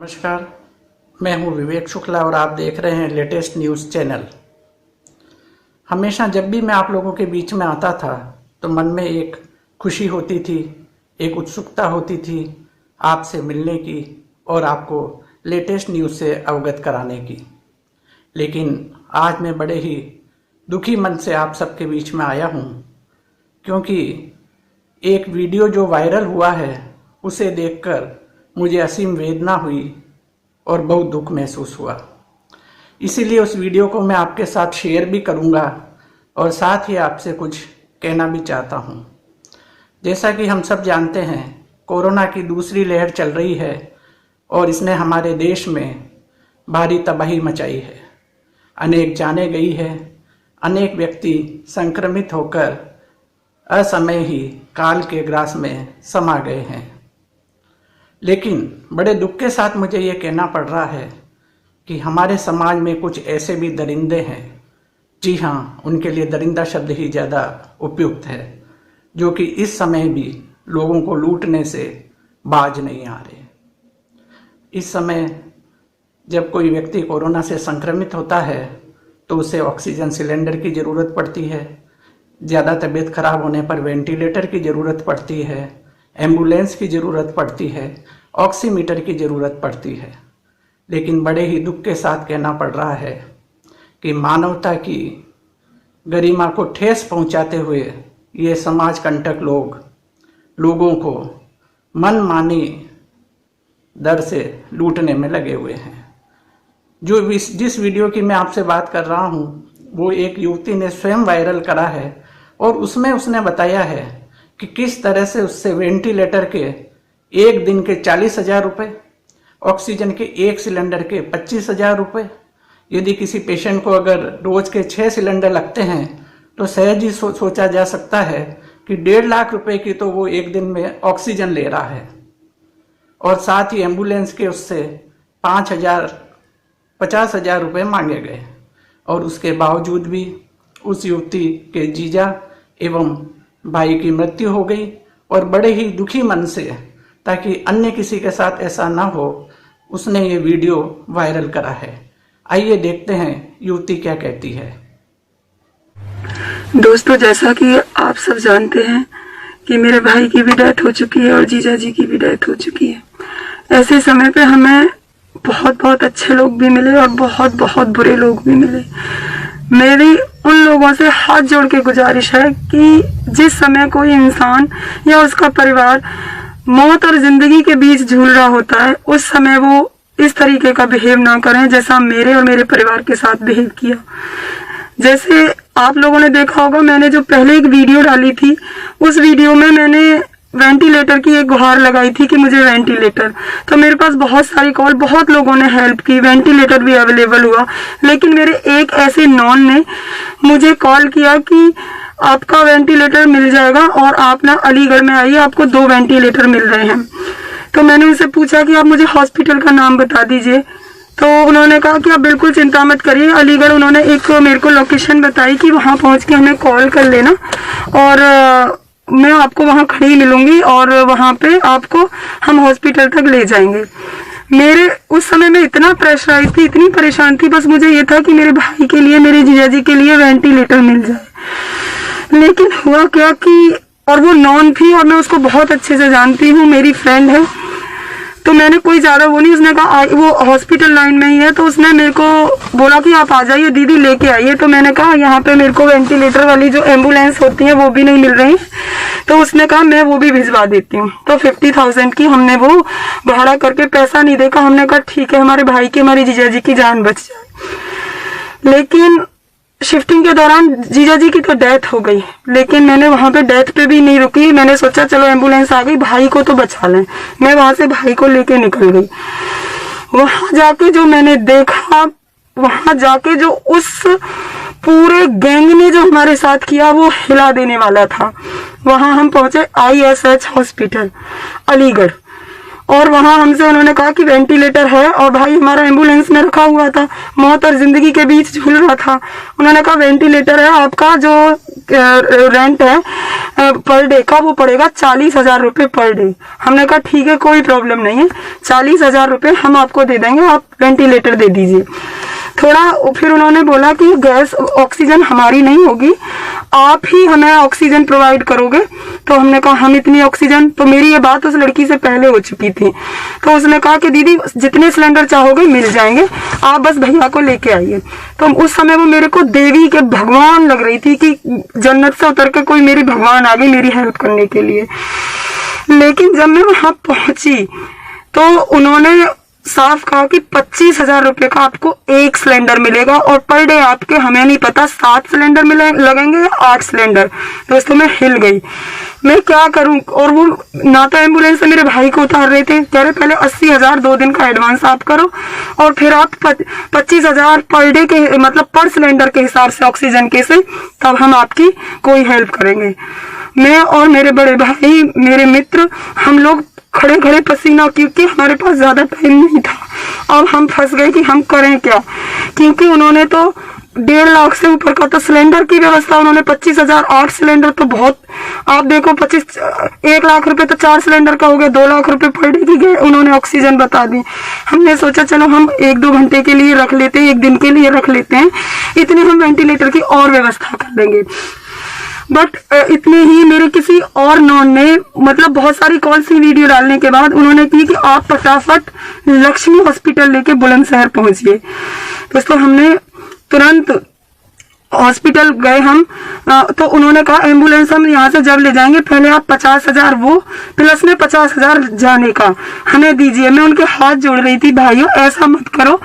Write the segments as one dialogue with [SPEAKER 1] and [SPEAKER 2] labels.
[SPEAKER 1] नमस्कार, मैं हूं विवेक शुक्ला और आप देख रहे हैं लेटेस्ट न्यूज़ चैनल। हमेशा जब भी मैं आप लोगों के बीच में आता था तो मन में एक खुशी होती थी, एक उत्सुकता होती थी आपसे मिलने की और आपको लेटेस्ट न्यूज़ से अवगत कराने की। लेकिन आज मैं बड़े ही दुखी मन से आप सबके बीच में आया हूं, क्योंकि एक वीडियो जो वायरल हुआ है उसे देखकर मुझे असीम वेदना हुई और बहुत दुख महसूस हुआ। इसीलिए उस वीडियो को मैं आपके साथ शेयर भी करूंगा और साथ ही आपसे कुछ कहना भी चाहता हूं। जैसा कि हम सब जानते हैं, कोरोना की दूसरी लहर चल रही है और इसने हमारे देश में भारी तबाही मचाई है। अनेक जानें गई है, अनेक व्यक्ति संक्रमित होकर असमय ही काल के ग्रास में समा गए हैं। लेकिन बड़े दुख के साथ मुझे ये कहना पड़ रहा है कि हमारे समाज में कुछ ऐसे भी दरिंदे हैं, जी हाँ, उनके लिए दरिंदा शब्द ही ज़्यादा उपयुक्त है, जो कि इस समय भी लोगों को लूटने से बाज नहीं आ रहे। इस समय जब कोई व्यक्ति कोरोना से संक्रमित होता है तो उसे ऑक्सीजन सिलेंडर की ज़रूरत पड़ती है, ज़्यादा तबीयत खराब होने पर वेंटिलेटर की ज़रूरत पड़ती है, एम्बुलेंस की ज़रूरत पड़ती है, ऑक्सीमीटर की ज़रूरत पड़ती है। लेकिन बड़े ही दुख के साथ कहना पड़ रहा है कि मानवता की गरिमा को ठेस पहुंचाते हुए ये समाज कंटक लोगों को मनमानी दर से लूटने में लगे हुए हैं। जिस वीडियो की मैं आपसे बात कर रहा हूं वो एक युवती ने स्वयं वायरल करा है और उसमें उसने बताया है कि किस तरह से उससे वेंटिलेटर के एक दिन के 40,000 रुपये, ऑक्सीजन के एक सिलेंडर के 25,000 रुपये, यदि किसी पेशेंट को अगर रोज के 6 सिलेंडर लगते हैं तो सहज ही सोचा जा सकता है कि 1.5 लाख रुपए की तो वो एक दिन में ऑक्सीजन ले रहा है। और साथ ही एम्बुलेंस के उससे 50,000 रुपये मांगे गए और उसके बावजूद भी उस युवती के जीजा एवं भाई की मृत्यु हो गई। और बड़े ही दुखी मन से, ताकि अन्य किसी के साथ ऐसा ना हो, उसने ये वीडियो वायरल करा है। आइए देखते हैं युवती क्या कहती है।
[SPEAKER 2] दोस्तों, जैसा कि आप सब जानते हैं कि मेरे भाई की भी डेथ हो चुकी है और जीजा जी की भी डेथ हो चुकी है। ऐसे समय पे हमें बहुत बहुत अच्छे लोग भी मिले और बहुत बहुत बुरे लोग भी मिले। मेरी उन लोगों से हाथ जोड़ के गुजारिश है कि जिस समय कोई इंसान या उसका परिवार मौत और जिंदगी के बीच झूल रहा होता है, उस समय वो इस तरीके का बिहेव ना करें जैसा मेरे और मेरे परिवार के साथ बिहेव किया। जैसे आप लोगों ने देखा होगा, मैंने जो पहले एक वीडियो डाली थी, उस वीडियो में मैंने वेंटिलेटर की एक गुहार लगाई थी कि मुझे वेंटिलेटर। तो मेरे पास बहुत सारी कॉल, बहुत लोगों ने हेल्प की, वेंटिलेटर भी अवेलेबल हुआ। लेकिन मेरे एक ऐसे नॉन ने मुझे कॉल किया कि आपका वेंटिलेटर मिल जाएगा और आप ना अलीगढ़ में आइए, आपको 2 वेंटिलेटर मिल रहे हैं। तो मैंने उनसे पूछा कि आप मुझे हॉस्पिटल का नाम बता दीजिए। तो उन्होंने कहा कि आप बिल्कुल चिंता मत करिए, अलीगढ़। उन्होंने एक मेरे को लोकेशन बताई कि वहाँ पहुँच के हमें कॉल कर लेना और मैं आपको वहाँ खड़ी मिलूंगी और वहाँ पे आपको हम हॉस्पिटल तक ले जाएंगे। मेरे उस समय में इतना प्रेशराइज थी, इतनी परेशान थी, बस मुझे ये था कि मेरे भाई के लिए, मेरे जीजा जी के लिए वेंटिलेटर मिल जाए। लेकिन हुआ क्या कि, और वो नॉन थी और मैं उसको बहुत अच्छे से जानती हूँ, मेरी फ्रेंड है, तो मैंने कोई ज्यादा वो नहीं, उसने कहा वो हॉस्पिटल लाइन में ही है, तो उसने मेरे को बोला कि आप आ जाइए दीदी, लेके आइए। तो मैंने कहा यहाँ पे मेरे को वेंटिलेटर वाली जो एम्बुलेंस होती है वो भी नहीं मिल रही। तो उसने कहा मैं वो भी भिजवा देती हूँ। तो 50,000 की हमने वो भाड़ा करके, पैसा नहीं देखा, हमने कहा ठीक है, हमारे भाई की, हमारे जीजा जी की जान बच जाए। लेकिन शिफ्टिंग के दौरान जीजा जी की तो डेथ हो गई, लेकिन मैंने वहां पे डेथ पे भी नहीं रुकी। मैंने सोचा चलो एम्बुलेंस आ गई, भाई को तो बचा लें। मैं वहां से भाई को लेके निकल गई। वहां जाके जो मैंने देखा, वहां जाके जो उस पूरे गैंग ने जो हमारे साथ किया वो हिला देने वाला था। वहां हम पहुंचे ISH हॉस्पिटल अलीगढ़, और वहां हमसे उन्होंने कहा कि वेंटिलेटर है, और भाई हमारा एम्बुलेंस में रखा हुआ था, मौत और जिंदगी के बीच झूल रहा था। उन्होंने कहा वेंटिलेटर है, आपका जो रेंट है पर डे का वो पड़ेगा 40,000 रुपये पर डे। हमने कहा ठीक है, कोई प्रॉब्लम नहीं है, 40,000 रुपये हम आपको दे देंगे, आप वेंटिलेटर दे दीजिए। थोड़ा फिर उन्होंने बोला कि गैस ऑक्सीजन हमारी नहीं होगी, आप ही हमें ऑक्सीजन प्रोवाइड करोगे। तो हमने कहा हम इतनी ऑक्सीजन, तो मेरी ये बात उस लड़की से पहले हो चुकी थी। तो उसने कहा कि दीदी जितने सिलेंडर चाहोगे मिल जाएंगे, आप बस भैया को लेके आइए। तो उस समय वो मेरे को देवी के भगवान लग रही थी कि जन्नत से उतर के कोई मेरी भगवान आ गई मेरी हेल्प करने के लिए। लेकिन जब मैं वहां पहुंची तो उन्होंने साफ कहा कि 25,000 रुपये का आपको एक सिलेंडर मिलेगा, और पर डे आपके हमें नहीं पता 7 सिलेंडर लगेंगे या 8 सिलेंडर। दोस्तों मैं हिल गई, मैं क्या करूं। और वो ना तो एम्बुलेंस से मेरे भाई को उतार रहे थे, कह रहे पहले 80,000 2 दिन का एडवांस आप करो और फिर आप 25,000 पर डे के मतलब पर सिलेंडर के हिसाब से ऑक्सीजन के से, तब हम आपकी कोई हेल्प करेंगे। मैं और मेरे बड़े भाई, मेरे मित्र, हम लोग खड़े खड़े पसीना, क्योंकि हमारे पास ज्यादा टाइम नहीं था। अब हम फंस गए कि हम करें क्या, क्योंकि उन्होंने तो 1.5 लाख से ऊपर का तो सिलेंडर की व्यवस्था, उन्होंने 25,000 8 सिलेंडर तो बहुत, आप देखो 1 लाख रुपए तो 4 सिलेंडर का हो गया, 2 लाख रुपए पर डे की गए उन्होंने ऑक्सीजन बता दी। हमने सोचा चलो हम 1-2 घंटे के लिए रख लेते हैं, 1 दिन के लिए रख लेते हैं, इतने हम वेंटिलेटर की और व्यवस्था कर देंगे। बट इतने ही मेरे किसी और नॉन ने, मतलब बहुत सारी कॉल्स की वीडियो डालने के बाद उन्होंने की कि आप फटाफट लक्ष्मी हॉस्पिटल लेके बुलंदशहर पहुंचिए। दोस्तों हमने तुरंत हॉस्पिटल गए हम, तो उन्होंने कहा एम्बुलेंस हम यहाँ से जब ले जाएंगे पहले आप 50,000 वो प्लस में 50,000 जाने का हमें दीजिए। मैं उनके हाथ जोड़ रही थी, भाइयों ऐसा मत करो,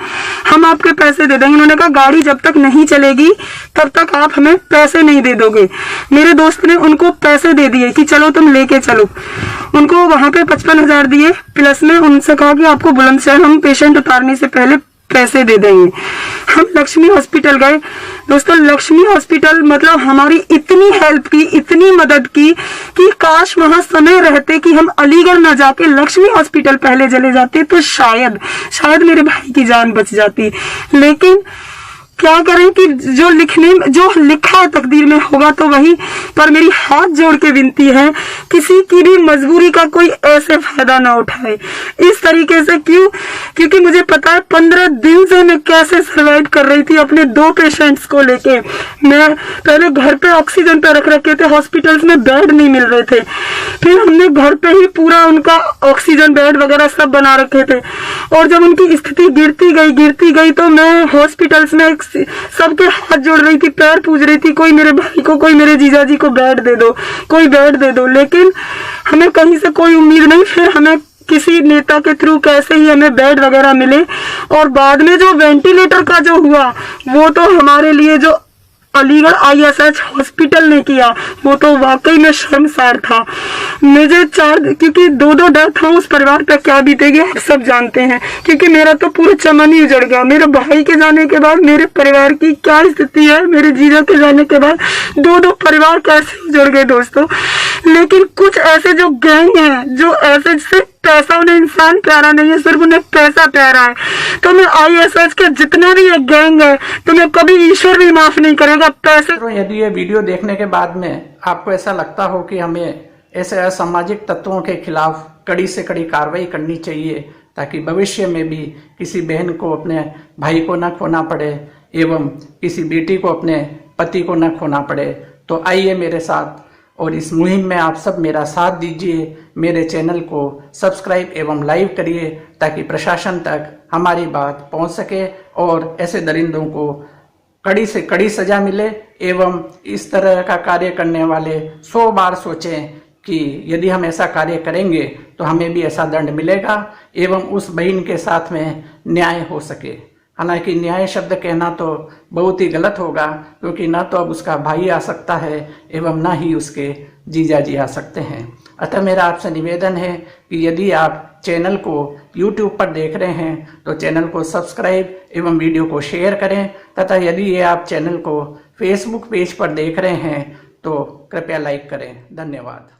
[SPEAKER 2] हम आपके पैसे दे देंगे। उन्होंने कहा गाड़ी जब तक नहीं चलेगी तब तक आप हमें पैसे नहीं दे दोगे। मेरे दोस्त ने उनको पैसे दे दिए कि चलो तुम लेके चलो, उनको वहां पे 55,000 दिए, प्लस में उनसे कहा कि आपको बुलंदशहर हम पेशेंट उतारने से पहले पैसे दे देंगे। हम लक्ष्मी हॉस्पिटल गए। दोस्तों लक्ष्मी हॉस्पिटल मतलब हमारी इतनी हेल्प की, इतनी मदद की कि काश वहां समय रहते कि हम अलीगढ़ न जाके लक्ष्मी हॉस्पिटल पहले चले जाते तो शायद मेरे भाई की जान बच जाती। लेकिन क्या करें कि जो लिखा है तकदीर में होगा तो वही। पर मेरी हाथ जोड़ के विनती है, किसी की भी मजबूरी का कोई ऐसे फायदा ना उठाए इस तरीके से। क्यों? क्योंकि मुझे पता है 15 दिन से मैं कैसे सर्वाइव कर रही थी अपने 2 पेशेंट्स को लेके। मैं पहले घर पे ऑक्सीजन पे रख रखे थे, हॉस्पिटल्स में बेड नहीं मिल रहे थे, फिर हमने घर पे ही पूरा उनका ऑक्सीजन बेड वगैरह सब बना रखे थे। और जब उनकी स्थिति गिरती गई तो मैं हॉस्पिटल्स में सबके हाथ जोड़ रही थी, पैर पूज रही थी, कोई मेरे भाई को, कोई मेरे जीजा जी को बेड दे दो, कोई बेड दे दो। लेकिन हमें कहीं से कोई उम्मीद नहीं। फिर हमें किसी नेता के थ्रू कैसे ही हमें बेड वगैरह मिले, और बाद में जो वेंटिलेटर का जो हुआ वो तो हमारे लिए जो अलीगढ़ ISH हॉस्पिटल ने किया वो तो वाकई में शर्मसार था। मुझे क्योंकि 2 डेथ था, उस परिवार पे क्या बीतेगी आप सब जानते हैं। क्योंकि मेरा तो पूरा चमन ही उजड़ गया। मेरे भाई के जाने के बाद मेरे परिवार की क्या स्थिति है, मेरे जीजा के जाने के बाद 2 परिवार कैसे उजड़ गए दोस्तों। लेकिन कुछ ऐसे जो गैंग हैं, जो ऐसे सिर्फ पैसा, उन्हें इंसान प्यारा नहीं है, सिर्फ उन्हें पैसा प्यारा है। तो मैं ISH के जितने भी ये गैंग है, तुम्हें कभी ईश्वर भी माफ नहीं करेगा। पैसे
[SPEAKER 1] तो यदि ये वीडियो देखने के बाद में आपको ऐसा लगता हो कि हमें ऐसे असामाजिक तत्वों के खिलाफ कड़ी से कड़ी कार्रवाई करनी चाहिए ताकि भविष्य में भी किसी बहन को अपने भाई को न खोना पड़े एवं किसी बेटी को अपने पति को न खोना पड़े, तो आइए मेरे साथ और इस मुहिम में आप सब मेरा साथ दीजिए। मेरे चैनल को सब्सक्राइब एवं लाइक करिए ताकि प्रशासन तक हमारी बात पहुंच सके और ऐसे दरिंदों को कड़ी से कड़ी सजा मिले। एवं इस तरह का कार्य करने वाले 100 बार सोचें कि यदि हम ऐसा कार्य करेंगे तो हमें भी ऐसा दंड मिलेगा एवं उस बहन के साथ में न्याय हो सके। हालांकि न्याय शब्द कहना तो बहुत ही गलत होगा, क्योंकि ना तो अब उसका भाई आ सकता है एवं ना ही उसके जीजा जी आ सकते हैं। अतः मेरा आपसे निवेदन है कि यदि आप चैनल को YouTube पर देख रहे हैं तो चैनल को सब्सक्राइब एवं वीडियो को शेयर करें, तथा यदि ये आप चैनल को Facebook पेज पर देख रहे हैं तो कृपया लाइक करें। धन्यवाद।